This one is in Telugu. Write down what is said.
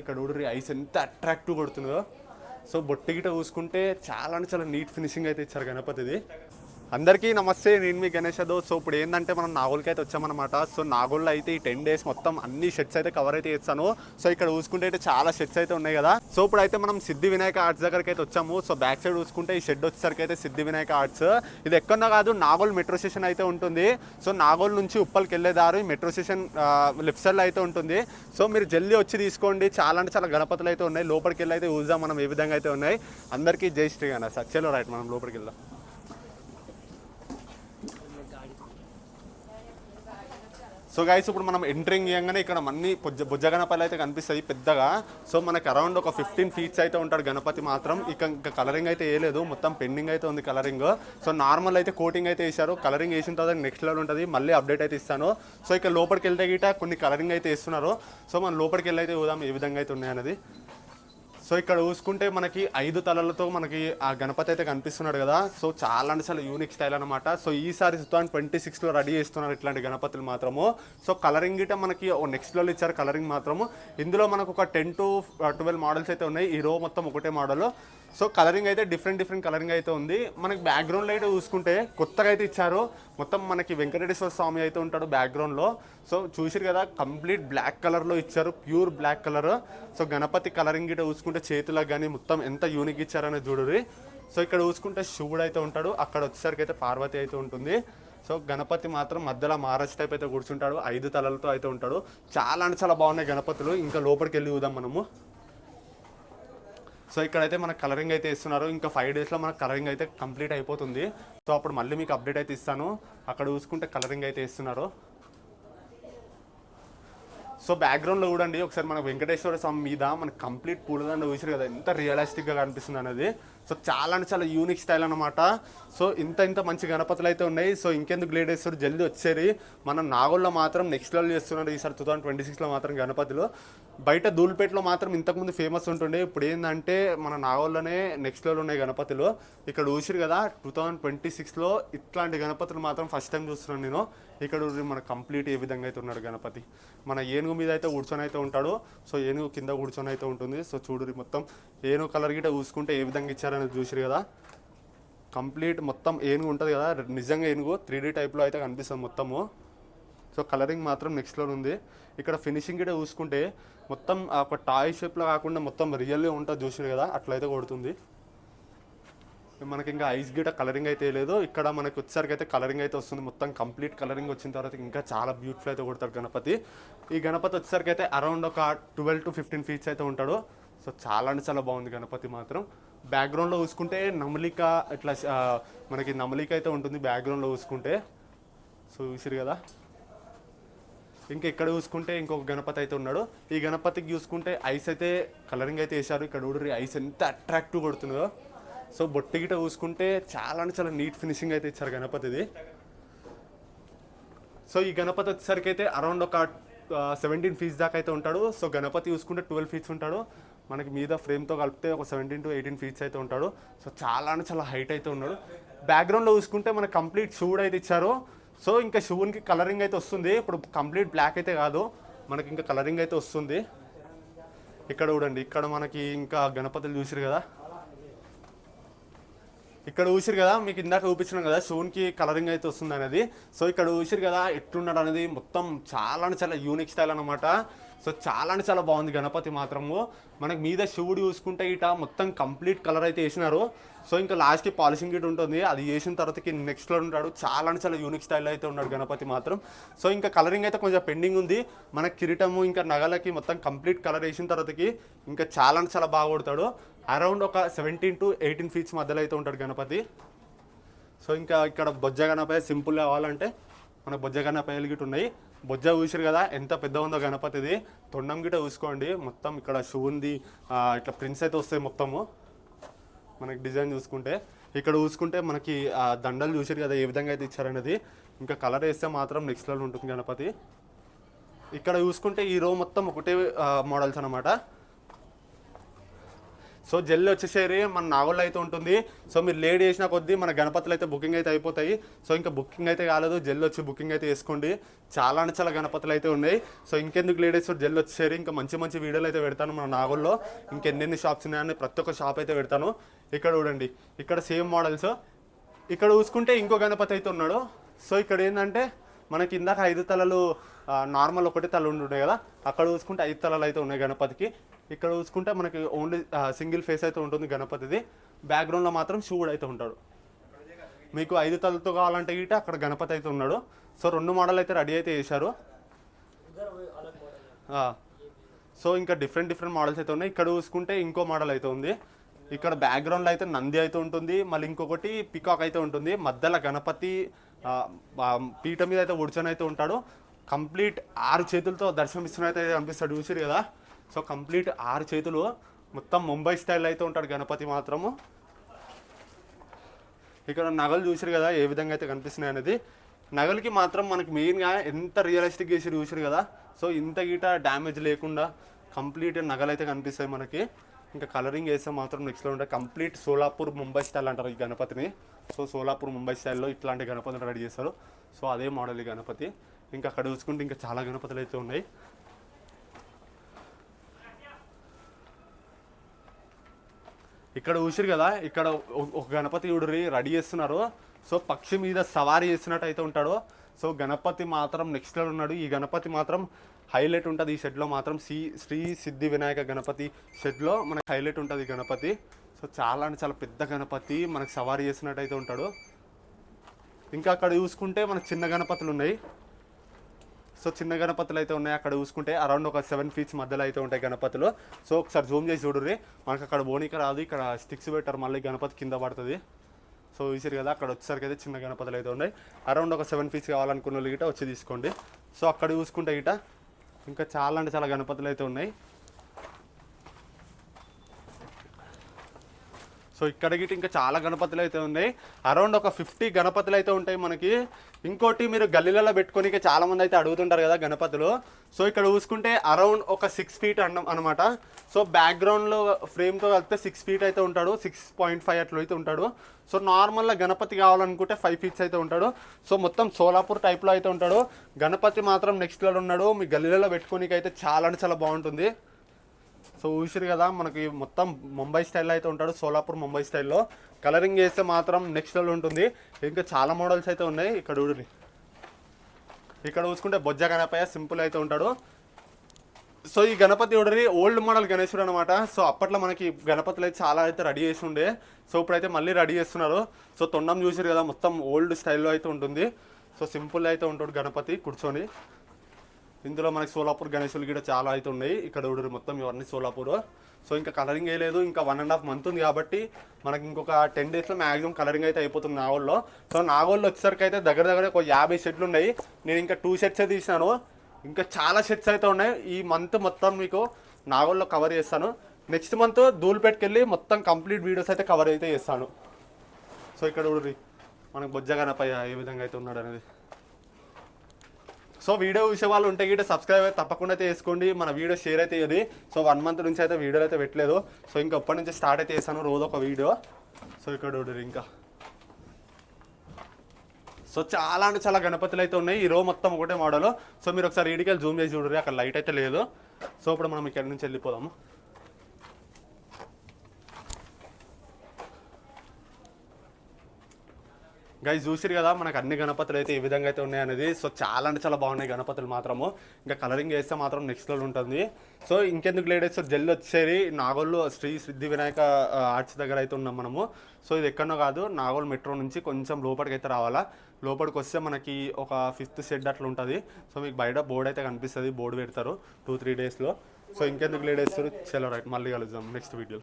ఇక్కడ చూడండి ఐస్ ఎంత అట్రాక్టివ్ కొడుతుందో. సో బొట్టి గిట చూసుకుంటే చాలా అంటే చాలా నీట్ ఫినిషింగ్ అయితే ఇచ్చారు గణపతిది. అందరికీ నమస్తే, నేను మీ గణేష్ యాదవ్. సో ఇప్పుడు ఏంటంటే మనం నాగోల్కి అయితే వచ్చామన్నమాట. సో నాగోల్లో అయితే ఈ 10 days మొత్తం అన్ని షెడ్స్ అయితే కవర్ అయితే చేస్తాను. సో ఇక్కడ చూసుకుంటే అయితే చాలా షెడ్స్ అయితే ఉన్నాయి కదా. సో ఇప్పుడు అయితే మనం సిద్ధి వినాయక ఆర్ట్స్ దగ్గరికి అయితే వచ్చాము. సో బ్యాక్ సైడ్ చూసుకుంటే ఈ షెడ్ వచ్చేసరికి అయితే సిద్ధి వినాయక ఆర్ట్స్. ఇది ఎక్కడన్నా కాదు, నాగోల్ మెట్రో స్టేషన్ అయితే ఉంటుంది. సో నాగోల్ నుంచి ఉప్పల్కి వెళ్ళే దారి మెట్రో స్టేషన్ లెఫ్ట్ సైడ్లో అయితే ఉంటుంది. సో మీరు జల్దీ వచ్చి తీసుకోండి. చాలా అంటే చాలా గణపతులు అయితే ఉన్నాయి. లోపలికి వెళ్ళి అయితే చూద్దాం మనం ఏ విధంగా అయితే ఉన్నాయి. అందరికీ జై శ్రీ గణేష్. చలో రైట్, మనం లోపలికి వెళ్దాం. సో గైస్, ఇప్పుడు మనం ఎంట్రింగ్ చేయగానే ఇక్కడ అన్ని బుజ్జ గణపతి అయితే కనిపిస్తాయి పెద్దగా. సో మనకి అరౌండ్ ఒక 15 feet అయితే ఉంటాడు గణపతి మాత్రం. ఇంకా కలరింగ్ అయితే వేయలేదు, మొత్తం పెండింగ్ అయితే ఉంది కలరింగ్. సో నార్మల్ అయితే కోటింగ్ అయితే వేశారు. కలరింగ్ వేసిన తర్వాత నెక్స్ట్ లెవెల్ ఉంటుంది, మళ్ళీ అప్డేట్ అయితే ఇస్తాను. సో ఇక్కడ లోపలికి వెళ్తే గిట కొన్ని కలరింగ్ అయితే వేస్తున్నారు. సో మనం లోపలికి వెళ్ళి అయితే చూద్దాం ఏ విధంగా అయితే ఉన్నాయన్నది. సో ఇక్కడ చూసుకుంటే మనకి 5 తలలతో మనకి ఆ గణపతి అయితే కనిపిస్తున్నాడు కదా. సో చాలా అంటే చాలా యూనిక్ స్టైల్ అనమాట. సో ఈసారి 2026లో రెడీ చేస్తున్నారు ఇట్లాంటి గణపతులు మాత్రము. సో కలరింగ్ గిట మనకి నెక్స్ట్ లెవెల్ ఇచ్చారు కలరింగ్ మాత్రము. ఇందులో మనకు ఒక 10 to 12 మోడల్స్ అయితే ఉన్నాయి. ఈ రో మొత్తం ఒకటే మోడల్. సో కలరింగ్ అయితే డిఫరెంట్ కలరింగ్ అయితే ఉంది. మనకి బ్యాక్గ్రౌండ్లో అయితే చూసుకుంటే కొత్తగా అయితే ఇచ్చారు. మొత్తం మనకి వెంకటేశ్వర స్వామి అయితే ఉంటాడు బ్యాక్గ్రౌండ్లో. సో చూసిరు కదా, కంప్లీట్ బ్లాక్ కలర్లో ఇచ్చారు, pure black colour. So Ganapati colouring గిట చూసుకుంటే చేతులకు కానీ మొత్తం ఎంత యూనిక్ ఇచ్చారనేది చూడరు. సో ఇక్కడ చూసుకుంటే శివుడు అయితే ఉంటాడు, అక్కడ వచ్చేసరికి అయితే పార్వతి అయితే ఉంటుంది. సో గణపతి మాత్రం మధ్యలో మహారాజ్ టైప్ అయితే కూర్చుంటాడు, 5 తలలతో అయితే ఉంటాడు. చాలా అంటే చాలా బాగున్నాయి గణపతులు. ఇంకా లోపలికి వెళ్ళి చూద్దాం మనము. సో ఇక్కడైతే మనకు కలరింగ్ అయితే ఇస్తున్నారు. ఇంకా 5 daysలో మనకు కలరింగ్ అయితే కంప్లీట్ అయిపోతుంది. సో అప్పుడు మళ్ళీ మీకు అప్డేట్ అయితే ఇస్తాను. అక్కడ చూసుకుంటే కలరింగ్ అయితే ఇస్తున్నారు. సో బ్యాక్గ్రౌండ్లో చూడండి ఒకసారి, మన వెంకటేశ్వర స్వామి మీద మనకు కంప్లీట్ పూలదండ చూసారు కదా, ఎంత రియలిస్టిక్గా కనిపిస్తుంది అనేది. సో చాలా అంటే చాలా యూనిక్ స్టైల్ అనమాట. సో ఇంత మంచి గణపతులు అయితే ఉన్నాయి. సో ఇంకెందుకు లేట్ చేస్తారు, జల్దీ వచ్చేది. మన నాగోల్లో మాత్రం నెక్స్ట్ లెవెల్ చేస్తున్నారు ఈసారి 2026లో మాత్రం గణపతులు. బయట ధూల్పేటలో మాత్రం ఇంతకుముందు ఫేమస్ ఉంటుండే, ఇప్పుడు ఏంటంటే మన నాగోల్లోనే నెక్స్ట్ లెవెల్ ఉన్నాయి గణపతులు. ఇక్కడ చూసిరు కదా 2026లో ఇట్లాంటి గణపతులు మాత్రం ఫస్ట్ టైం చూస్తున్నాను నేను. ఇక్కడ మన కంప్లీట్ ఏ విధంగా అయితే ఉన్నాడు గణపతి. మన ఏనుగు మీద అయితే కూర్చొని అయితే ఉంటాడు. సో ఏనుగు కింద కూర్చొని అయితే ఉంటుంది. సో చూడు మొత్తం ఏనుగు కలర్ గిట్ట చూసుకుంటే ఏ విధంగా ఇచ్చారనేది చూసిరు కదా. కంప్లీట్ మొత్తం ఏనుగు ఉంటుంది కదా, నిజంగా ఏనుగు 3D టైప్లో అయితే కనిపిస్తుంది మొత్తము. సో కలరింగ్ మాత్రం నెక్స్ట్ లెవెల్ ఉంది. ఇక్కడ ఫినిషింగ్ గిట్ట చూసుకుంటే మొత్తం ఒక టాయ్ షేప్లో కాకుండా మొత్తం రియల్గా ఉంటుంది చూసిరు కదా, అట్లయితే కొడుతుంది. మనకి ఇంకా ఐస్ గిట కలరింగ్ అయితే లేదు. ఇక్కడ మనకి వచ్చేసరికి అయితే కలరింగ్ అయితే వస్తుంది. మొత్తం కంప్లీట్ కలరింగ్ వచ్చిన తర్వాత ఇంకా చాలా బ్యూటిఫుల్ అయితే కొడతారు గణపతి. ఈ గణపతి వచ్చేసరికి అయితే అరౌండ్ ఒక 12 to 15 feet అయితే ఉంటాడు. సో చాలా అంటే చాలా బాగుంది గణపతి మాత్రం. బ్యాక్గ్రౌండ్లో చూసుకుంటే నమలిక ఇట్లా మనకి నమలిక అయితే ఉంటుంది బ్యాక్గ్రౌండ్లో చూసుకుంటే. సో చూసిరు కదా. ఇంకా ఇక్కడ చూసుకుంటే ఇంకొక గణపతి అయితే ఉన్నాడు. ఈ గణపతికి చూసుకుంటే ఐస్ అయితే కలరింగ్ అయితే వేశారు. ఇక్కడ చూడరు ఐస్ ఎంత అట్రాక్టివ్ కొడుతుందో. సో బొట్టి గిట చూసుకుంటే చాలా అంటే చాలా నీట్ ఫినిషింగ్ అయితే ఇచ్చారు గణపతిది. సో ఈ గణపతి వచ్చేసరికి అయితే అరౌండ్ ఒక 17 feet దాకా అయితే ఉంటాడు. సో గణపతి చూసుకుంటే 12 feet ఉంటాడు. మనకి మీద ఫ్రేమ్తో కలిపితే ఒక 17 to 18 feet అయితే ఉంటాడు. సో చాలా అంటే చాలా హైట్ అయితే ఉన్నాడు. బ్యాక్గ్రౌండ్లో చూసుకుంటే మనకు కంప్లీట్ శివుడు అయితే ఇచ్చారు. సో ఇంకా శివునికి కలరింగ్ అయితే వస్తుంది. ఇప్పుడు కంప్లీట్ బ్లాక్ అయితే కాదు, మనకి ఇంకా కలరింగ్ అయితే వస్తుంది. ఇక్కడ చూడండి, ఇక్కడ మనకి ఇంకా గణపతులు చూసిరు కదా, ఇక్కడ చూసిరు కదా, మీకు ఇందాక చూపించినాం కదా శివునికి కలరింగ్ అయితే వస్తుంది అనేది. సో ఇక్కడ చూసిరు కదా ఎట్లున్నాడు అనేది, మొత్తం చాలా అంటే చాలా యూనిక్ స్టైల్ అనమాట. సో చాలా అంటే చాలా బాగుంది గణపతి మాత్రము. మనకి మీద శివుడు చూసుకుంటే ఇట మొత్తం కంప్లీట్ కలర్ అయితే వేసినారు. సో ఇంకా లాస్ట్కి పాలిషింగ్ గిట్ ఉంటుంది, అది వేసిన తర్వాతకి నెక్స్ట్లో ఉంటాడు. చాలా అంటే చాలా యూనిక్ స్టైల్లో అయితే ఉన్నాడు గణపతి మాత్రం. సో ఇంకా కలరింగ్ అయితే కొంచెం పెండింగ్ ఉంది. మనకి కిరీటము ఇంకా నగలకి మొత్తం కంప్లీట్ కలర్ వేసిన తర్వాతకి ఇంకా చాలా అంటే చాలా బాగా కొడతాడు. అరౌండ్ ఒక 17 to 18 feet మధ్యలో అయితే ఉంటాడు గణపతి. సో ఇంకా ఇక్కడ బొజ్జ గణపతి సింపుల్ కావాలంటే మన బొజ్జ గణపతి గిట్ ఉన్నాయి. బొజ్జ చూసిరు కదా ఎంత పెద్ద ఉందో గణపతిది. తొండం గిట చూసుకోండి, మొత్తం ఇక్కడ శివుంది ఇట్లా ప్రింట్స్ అయితే వస్తాయి మొత్తము. మనకి డిజైన్ చూసుకుంటే ఇక్కడ చూసుకుంటే మనకి దండలు చూసిరు కదా ఏ విధంగా అయితే ఇచ్చారనేది. ఇంకా కలర్ వేస్తే మాత్రం నెక్స్ట్ లెవెల్ ఉంటుంది గణపతి. ఇక్కడ చూసుకుంటే ఈ రో మొత్తం ఒకటే మోడల్స్ అనమాట. సో జల్లి వచ్చేసరి మన నాగోల్లో అయితే ఉంటుంది. సో మీరు లేట్ చేసిన కొద్దీ మన గణపతులు అయితే బుకింగ్ అయితే అయిపోతాయి. సో ఇంకా బుకింగ్ అయితే కాలేదు, జల్లి వచ్చి బుకింగ్ అయితే చేసుకోండి. చాలా అంటే చాలా గణపతులు అయితే ఉన్నాయి. సో ఇంకెందుకు లేట్ చేస్తారు, జల్లి వచ్చేసరి ఇంకా మంచి మంచి వీడియోలు అయితే పెడతాను మన నాగోల్లో. ఇంకెన్నెన్ని షాప్స్ ఉన్నాయని ప్రతి ఒక్క షాప్ అయితే పెడతాను. ఇక్కడ చూడండి, ఇక్కడ సేమ్ మోడల్స్. ఇక్కడ చూసుకుంటే ఇంకో గణపతి అయితే ఉన్నాడు. సో ఇక్కడ ఏంటంటే మనకి ఇందాక 5 తలలు నార్మల్ ఒకటే తల ఉంటుండే కదా, అక్కడ చూసుకుంటే 5 తలలు అయితే ఉన్నాయి గణపతికి. ఇక్కడ చూసుకుంటే మనకి ఓన్లీ సింగిల్ ఫేస్ అయితే ఉంటుంది గణపతిది. బ్యాక్గ్రౌండ్లో మాత్రం శివుడు అయితే ఉంటాడు. మీకు 5 తలతో కావాలంటే గిట్ట అక్కడ గణపతి అయితే ఉన్నాడు. సో 2 మోడల్ అయితే రెడీ అయితే చేశారు. సో ఇంకా డిఫరెంట్ మోడల్స్ అయితే ఉన్నాయి. ఇక్కడ చూసుకుంటే ఇంకో మోడల్ అయితే ఉంది. ఇక్కడ బ్యాక్గ్రౌండ్లో అయితే నంది అయితే ఉంటుంది, మళ్ళీ ఇంకొకటి పికాక్ అయితే ఉంటుంది. మధ్యలో గణపతి పీఠ మీద అయితే కూర్చొని అయితే ఉంటాడు. కంప్లీట్ 6 చేతులతో దర్శనమిస్తున్నైతే అనిపిస్తాడు, చూసిరు కదా. సో కంప్లీట్ 6 చేతులు, మొత్తం ముంబై స్టైల్ అయితే ఉంటాడు గణపతి మాత్రము. ఇక్కడ నగలు చూసిరు కదా ఏ విధంగా అయితే కనిపిస్తున్నాయి అనేది. నగలకి మాత్రం మనకి మెయిన్గా ఎంత రియలిస్టిక్ చేసి చూసిరు కదా. సో ఇంత గీట డ్యామేజ్ లేకుండా కంప్లీట్ నగలు అయితే కనిపిస్తాయి మనకి. ఇంకా కలరింగ్ వేస్తే మాత్రం నెక్స్ట్లో ఉంటాయి. కంప్లీట్ సోలాపూర్ ముంబై స్టైల్ అంటారు ఈ గణపతిని. సో సోలాపూర్ ముంబై స్టైల్లో ఇట్లాంటి గణపతిని రెడీ చేస్తారు. సో అదే మోడల్ ఈ గణపతి. ఇంకా అక్కడ చూసుకుంటే ఇంకా చాలా గణపతులు అయితే ఉన్నాయి. ఇక్కడ చూసిరు కదా, ఇక్కడ ఒక గణపతి చూడరి రెడీ చేస్తున్నారు. సో పక్షి మీద సవారీ చేస్తున్నట్టు అయితే ఉంటాడు. సో గణపతి మాత్రం నెక్స్ట్ లెవెల్ ఉన్నాడు. ఈ గణపతి మాత్రం హైలైట్ ఉంటుంది ఈ షెడ్లో మాత్రం. శ్రీ సిద్ధి వినాయక గణపతి షెడ్లో మనకి హైలైట్ ఉంటుంది ఈ గణపతి. సో చాలా అంటే చాలా పెద్ద గణపతి, మనకు సవారీ చేసినట్టు అయితే ఉంటాడు. ఇంకా అక్కడ చూసుకుంటే మనకు చిన్న గణపతులు ఉన్నాయి. సో చిన్న గణపతులు అయితే ఉన్నాయి. అక్కడ చూసుకుంటే అరౌండ్ ఒక 7 feet మధ్యలో అయితే ఉంటాయి గణపతులు. సో ఒకసారి జూమ్ చేసి చూడరు, మనకు అక్కడ బోనిక రాదు, ఇక్కడ స్టిక్స్ పెట్టారు, మళ్ళీ గణపతి కింద పడుతుంది. సో చూసారు కదా, అక్కడ వచ్చేసరికి అయితే చిన్న గణపతులు అయితే ఉన్నాయి. అరౌండ్ ఒక 7 feet కావాలనుకున్న వాళ్ళు గిట వచ్చి తీసుకోండి. సో అక్కడ చూసుకుంటే గిట ఇంకా చాలా అంటే చాలా గణపతులు అయితే ఉన్నాయి. సో ఇక్కడ గిట్ట ఇంకా చాలా గణపతులు అయితే ఉన్నాయి. అరౌండ్ ఒక 50 గణపతులు అయితే ఉంటాయి మనకి. ఇంకోటి మీరు గల్లీలలో పెట్టుకొని చాలా మంది అయితే అడుగుతుంటారు కదా గణపతులు. సో ఇక్కడ చూసుకుంటే అరౌండ్ ఒక 6 feet అనమాట. సో బ్యాక్గ్రౌండ్లో ఫ్రేమ్తో కలిపితే 6 feet అయితే ఉంటాడు, 6.5 అట్లా అయితే ఉంటాడు. సో నార్మల్గా గణపతి కావాలనుకుంటే 5 feet అయితే ఉంటాడు. సో మొత్తం సోలాపూర్ టైప్లో అయితే ఉంటాడు. గణపతి మాత్రం నెక్స్ట్ లెవెల్ ఉన్నాడు. మీ గల్లీలలో పెట్టుకోనికి అయితే చాలా అంటే చాలా బాగుంటుంది. సో చూసిరు కదా, మనకి మొత్తం ముంబై స్టైల్లో అయితే ఉంటాడు, సోలాపూర్ ముంబై స్టైల్లో. కలరింగ్ చేస్తే మాత్రం నెక్స్ట్ లెవెల్ ఉంటుంది. ఇంకా చాలా మోడల్స్ అయితే ఉన్నాయి. ఇక్కడ చూడండి, ఇక్కడ చూసుకుంటే బొజ్జ గణపయ్య సింపుల్ అయితే ఉంటాడు. సో ఈ గణపతి చూడరి ఓల్డ్ మోడల్ గణేశుడు అనమాట. సో అప్పట్లో మనకి గణపతులు అయితే చాలా అయితే రెడీ చేసి ఉండే. సో ఇప్పుడైతే మళ్ళీ రెడీ చేస్తున్నారు. సో తొండం చూసిరు కదా, మొత్తం ఓల్డ్ స్టైల్లో అయితే ఉంటుంది. సో సింపుల్ అయితే ఉంటాడు గణపతి కూర్చొని. ఇందులో మనకి సోలాపూర్ గణేశులు కూడా చాలా అయితే ఉన్నాయి. ఇక్కడ చూడరు మొత్తం ఇవన్నీ సోలాపూర్. సో ఇంకా కలరింగ్ వేయలేదు, ఇంకా 1.5 month ఉంది కాబట్టి మనకి ఇంకొక 10 daysలో మ్యాక్సిమం కలరింగ్ అయితే అయిపోతుంది నాగోల్లో. సో నాగోల్లో వచ్చేసరికి అయితే దగ్గర ఒక 50 sets ఉన్నాయి. నేను ఇంకా 2 sets తీసినాను, ఇంకా చాలా సెట్స్ అయితే ఉన్నాయి. ఈ మంత్ మొత్తం మీకు నాగోల్లో కవర్ చేస్తాను. నెక్స్ట్ మంత్ ధూల్పేట్కి వెళ్ళి మొత్తం కంప్లీట్ వీడియోస్ అయితే కవర్ అయితే చేస్తాను. సో ఇక్కడ చూడరి మనకు బొజ్జ గణపయ్య ఏ విధంగా అయితే ఉన్నాడు అనేది. సో వీడియో చూసే వాళ్ళు ఉంటే గిట్ట సబ్స్క్రైబ్ అయితే తప్పకుండా అయితే చేసుకోండి. మన వీడియో షేర్ అయితే ఇది. సో 1 month నుంచి అయితే వీడియోలు అయితే పెట్టలేదు. సో ఇంకా ఎప్పటి నుంచి స్టార్ట్ అయితే చేస్తాను రోజు ఒక వీడియో. సో ఇక్కడ చూడరు ఇంకా. సో చాలా అంటే చాలా గణపతులు అయితే ఉన్నాయి. ఈ రో మొత్తం ఒకటే మోడల్. సో మీరు ఒకసారి ఈడికెళ్ళి జూమ్ చేసి చూడరు, అక్కడ లైట్ అయితే లేదు. సో ఇప్పుడు మనం ఇక్కడ నుంచి వెళ్ళిపోదాము. గైస్ చూసిరు కదా, మనకు అన్ని గణపతులు అయితే ఏ విధంగా అయితే ఉన్నాయి అనేది. సో చాలా అంటే చాలా బాగున్నాయి గణపతులు మాత్రము. ఇంకా కలరింగ్ వేస్తే మాత్రం నెక్స్ట్ లెవెల్ ఉంటుంది. సో ఇంకెందుకు లేట్ అయితే జల్లి వచ్చేది నాగోల్లో శ్రీ సిద్ధి వినాయక ఆర్ట్స్ దగ్గర అయితే ఉన్నాం మనము. సో ఇది ఎక్కడనో కాదు, నాగోల్ మెట్రో నుంచి కొంచెం లోపలికి అయితే రావాలా. లోపలికి వస్తే మనకి ఒక 5th షెడ్ అట్లా ఉంటుంది. సో మీకు బయట బోర్డు అయితే కనిపిస్తుంది, బోర్డు పెడతారు 2-3 daysలో. సో ఇంకెందుకు లేట్ వేస్తారు, చలో రైట్, మళ్ళీ కలుద్దాం నెక్స్ట్ వీడియో.